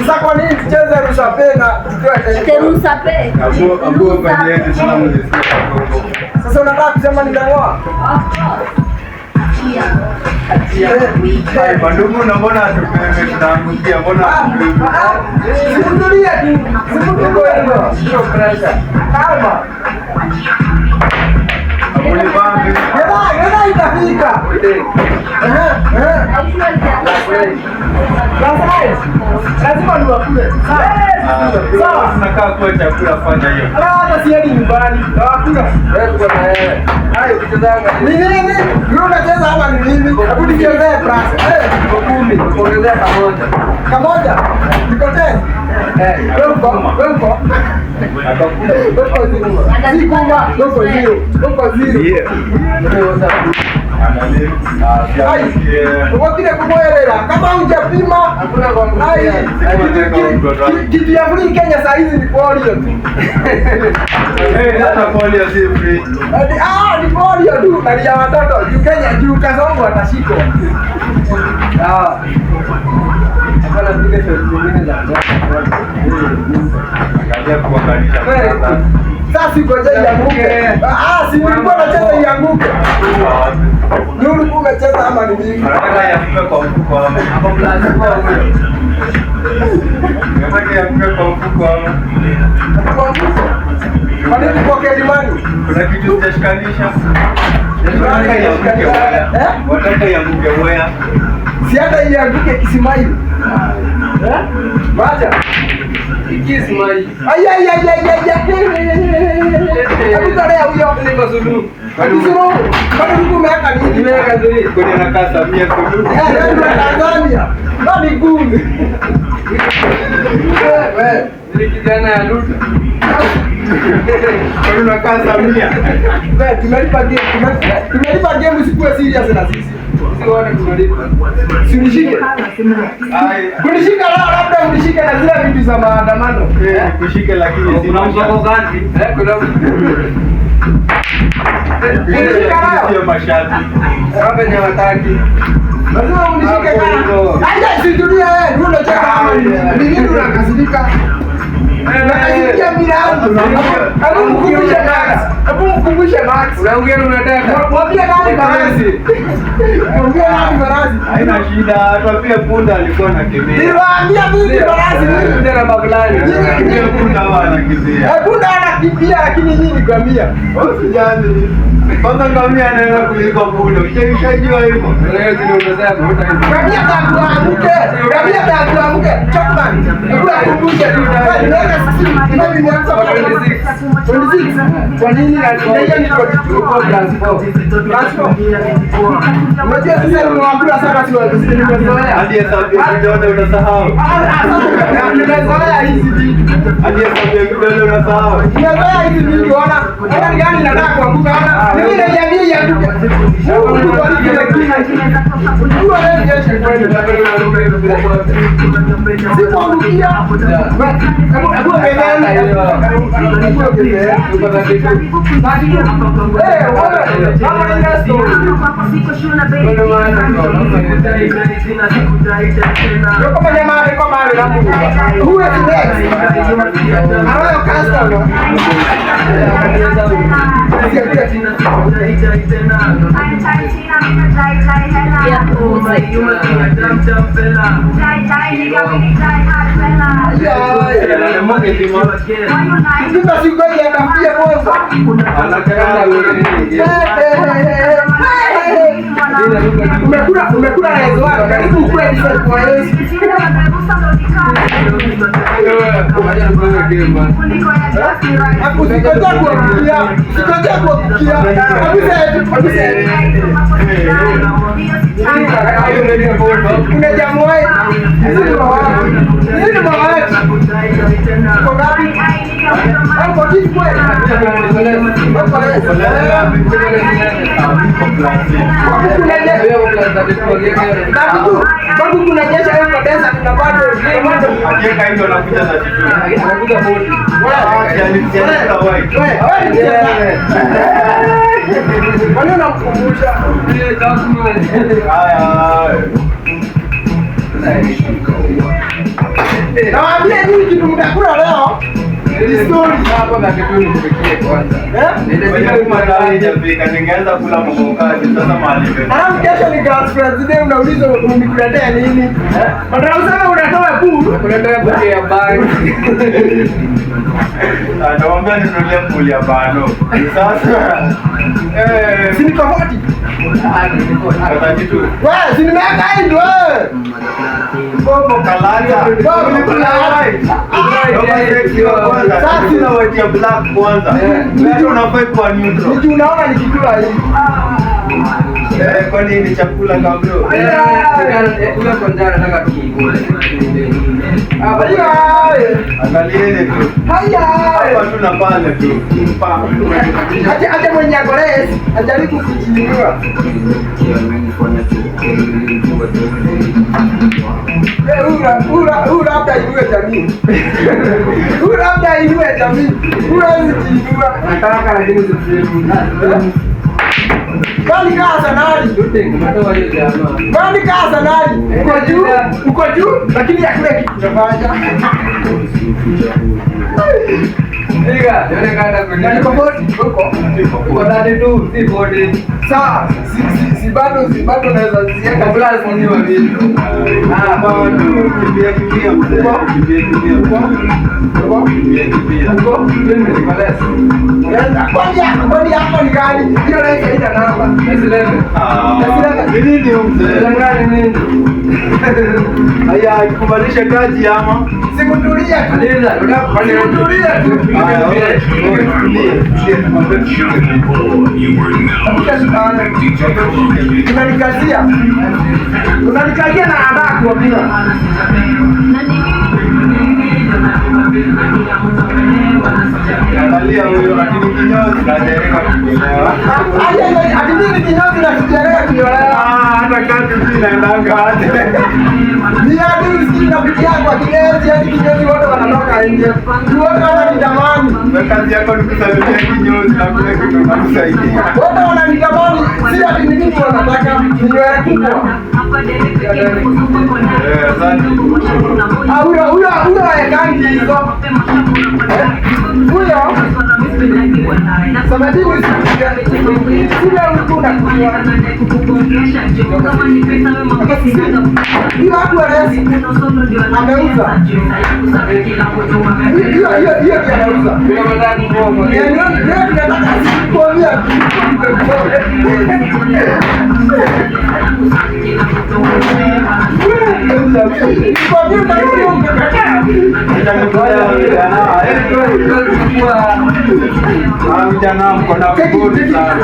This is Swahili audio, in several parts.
Sasa kwa nini tucheze rusape na tutoe rusape? Sasa unataka kusema nitang'oa? Mandugu na mbona tunaangukia mbona? Sikutulia tu. Sikutulia hivyo. Sio pressure. Calma. Nenda itafika. Lazima niwakule. Sawa. Tunakaa kwa chakula fanya hiyo. Hata siendi nyumbani. Nawakula. Wewe tuko na yeye. Hayo kitazanga. Ni nini? Wewe unacheza hapa ni nini? Hebu nichezee prasa. Kumi. Ongezea kamoja. Kamoja? Nikote. Wewe uko. Wakile kumoelera kama hujapima kitu ya free Kenya saa hizi ni polio tu. Hata polio si free. Ni polio tu na ya watoto. Juu Kenya juu Kasongo watashikwa. Hapana zile zingine za sasa ngoja ianguke. Si nilikuwa nacheza ianguke. Ni ulikuwa umecheza ama ni nini? Nataka yafuke kwa mfuko hapo. Hapo plastiki huyo. Nataka yafuke kwa mfuko hapo. Kwa mfuko. Kwa nini kwa Kelimani? Kuna kitu kitashikanisha. Wataka yaanguke wea. Si hata ianguke Kisimai. Wacha. Kisimai. Akutarea huyo ni mazulu. Akisuru. Bado mko umeweka nini? Nimeweka nini? Kwenye nakaa Samia Suluhu. Tanzania. Bado ngumu. Wewe, ni kijana ya Lutu. Kwenye nakaa Samia. Wewe, tumelipa game usikuwe serious na sisi. Usione tunalipa. Si unishike. Kunishika labda unishike na zile vitu za maandamano. Kushike lakini si mpango gani? Kuna sio mashati. Hapa ni wataki. Lazima unishike kana. Aje situlie wewe, ndio unacheka kama ni nini unakasirika? Nakasikia milango. Hebu mkumbushe Max. Unaongea unataka. Mwambie nani barazi? Mwambie nani barazi? Haina shida, hata pia punda alikuwa anakimbia. Niwaambia mimi barazi mimi ndio namba fulani. Pia punda hawa anakimbia. Punda anakimbia lakini nyinyi ngamia. Usijali. Kwanza ngamia anaenda kuliko punda. Ushajua hivyo. Leo zinaongezea kuta hizo. Ngamia takuamke. Ngamia takuamke. Chokman. Hebu akumbushe tu. Mimi nianza kwa 26. Kwa nini na hiyo ni kwa unajua sasa unawakula sana sio nimezoea. Hadi hesabu ya vidole unasahau. Nimezoea hizi vitu. Hadi hesabu ya vidole unasahau. Nimezoea hizi vitu ona. Hata ni gani nataka kuanguka ona. Mimi na jamii ya duka. Umekula rezo wako karibu ukweli kwa Yesu. Kuna jamu Nawaambia nini kitu mtakula leo? Story hapa na kitu nipikie kwanza. Ningeanza kula mboga sasa mahali. Alafu kesho ni class president unauliza unikuletea nini? Badala useme unatoa food, unaletea buke ya bag. Naomba ninunulie puli ya bano. Sasa si niko 40. Wewe si nimeweka hii ndio wewe. Bobo kalala. Bobo kalala. Sasa tunawatia black kwanza. Wewe unafai kwa neutral. Ndio unaona nikikula hii. Kwa nini chakula kama bro? Huyo kwanza anataka tukikule. Angalieni tu. Haya. Hapa tunapanda tu. Acha mwenye agores, ajaribu kujiinua. Labda iwe jamii. Labda iwe jamii. Unajiinua. Nataka lakini usijiinue. Bali kaza nani? Bali kaza nani? Uko juu lakini hakuna kitu unafanya. Niga, yule kaenda kwenye uko ndani tu, si body. Sawa, si bado naweza ziweka plus ni wawili. Bado kimbia mzee. Uko mimi ni balance. Kwani hapa ni gani? Hiyo naita ina namba. Nini mzee? Haya, kubadilisha kazi ama? Sikutulia kabisa. Unatulia tu. Unanikazia na ada kuambia. Angalia huyo lakini kinyozi kajereka kuelewa. Ati nini kinyozi na kijereka kuelewa? Hata kazi zinaendanga aje. Ni hadi usikia pitia kwa kinyozi hadi kinyozi wote wanatoka nje. Wote wananitamani. Kazi yako ni kusalimia kinyozi na kule kitu nakusaidia. Wote wananitamani. Si ati nini wanataka kinyozi kubwa. Huyo aekangi hizo. Huyo samadini sile mtu unakuwa hiyo watu waresi ameuza hiyo anauza ndio tunataka kuambia vijana mko na kiburi sana.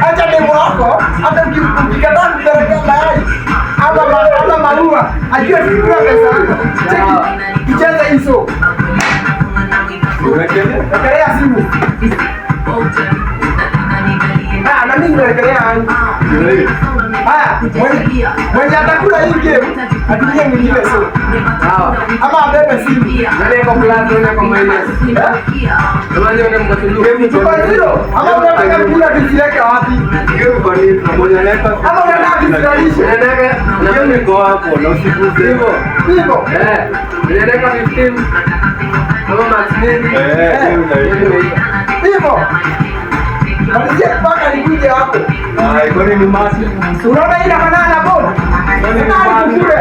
acha demo wako hata ukikataa kupeleka mayai ama maua ajue sikula pesa yako. Cheki kicheza hizo unakelea simu na mimi nakelea Haya, mwenye atakula hii game atumie mwingine so. Sawa. Ama abebe simu. Nani kwa plus nani kwa minus? Nani ndio mkatulu? Tuko zero. Ama unataka kula kizileke wapi? Game kwa nini pamoja na hapa? Ama unataka kizalishe? Nani Na mimi niko hapo na usikuze hivyo. Hivyo. Nani 15? Kama max nini? Hivyo. Malizia mpaka nikuje hapo. Ai, kwa nini masi? Unaona ina banana bora? Nani kukule?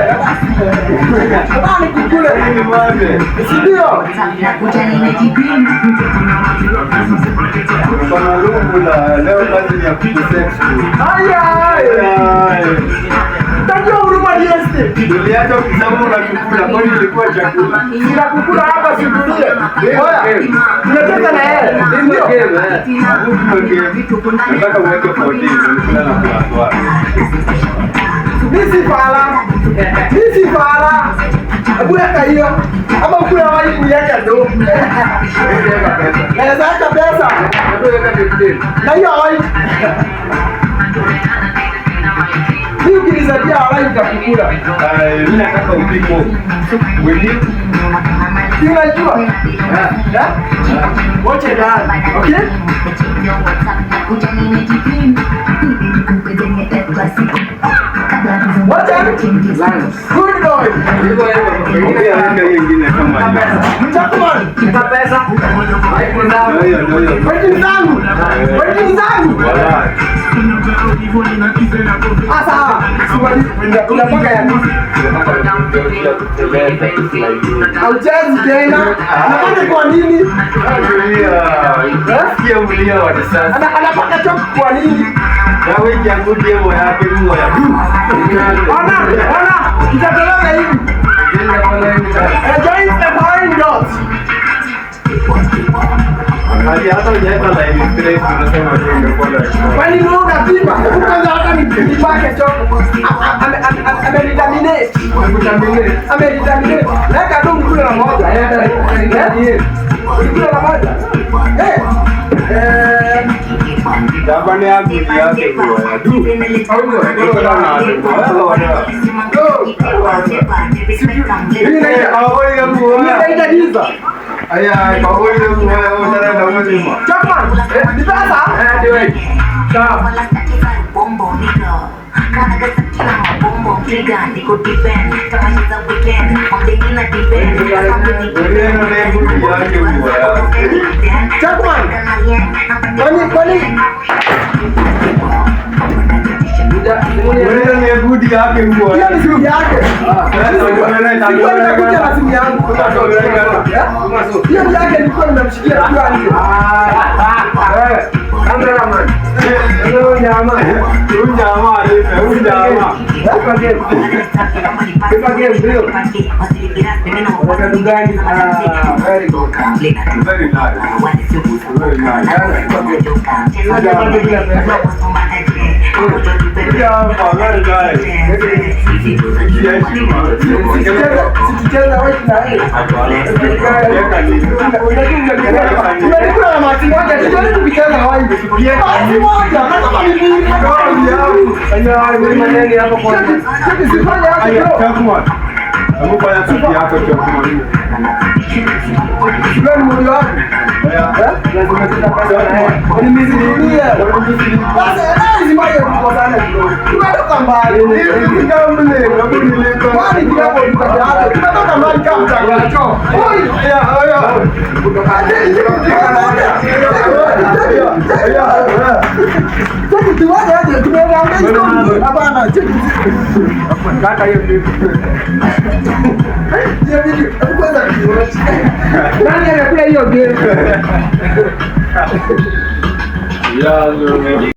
Nani kukule? Nini masi? Si ndio? Kuna lungu la leo kazi ni ya kusex. Ai. Tajua huruma ni este. Niliacha ukisema unakukula kwani ilikuwa chakula. Sina kukula hapa simulie. Oya. Tunacheza na yeye. Ndio. Nataka uweke 14 ulikula na kwa. Misi fala. Weka hiyo. Ama ukula wali kuweka ndo. Naweza weka pesa. Na hiyo wali. Mimi ukinizadia wali nitakukula. Mimi nataka upiko. Wewe Unajua? Watch it down. Okay? Watch out. Good boy. ongea nyingine kama hiyo. Mtakuman. Pesa. Weki zangu. Wala. Asa. Unapaka ya nini? Hauchezi tena. Unapaka kwa nini? Sikia ulia wa risasi. Anapaka chok kwa nini? Na wewe yangu demo yake nguo ya du. Ona. Kitatolewa hivi. Join the fine dot. Hadi hata unaweka line straight unasema tu ungekuwa na. Kwani wewe unapima? Kwanza hata nipake choko. Amenidaminate. Leka tu mkule na moja. Mkule na moja. Dabane yangu yake nguo ya du. Aya, kwa hiyo unaenda mzima. Chakman, ni pesa? Chakman, kwani Wewe ni budi yake nguo. hiyo ni simu yake. Sikuwa nitakuja na simu yangu. Hiyo ni yake nilikuwa nimemshikia kwa nje. Cameraman. Huyu jamaa alipe, huyu jamaa. Very good. Very nice. Very Sikicheza wewe na yeye. Unajua na mati moja, sio kupichana na wewe. Mati moja, kama ni mimi. Ayo, maneno hapo kwa. Sifanye hapo. Chakuma. Amefanya kazi yako chakuma. Sio mwili wako. Lazima tutapata na yeye. Ni mizidia. Sasa lazima yeye tukosane kidogo. Tumetoka mbali. Kwani kidogo tukajana. Tumetoka mbali kama mtakacho. Kaka hiyo vipi? Nani anakula hiyo game? Ya,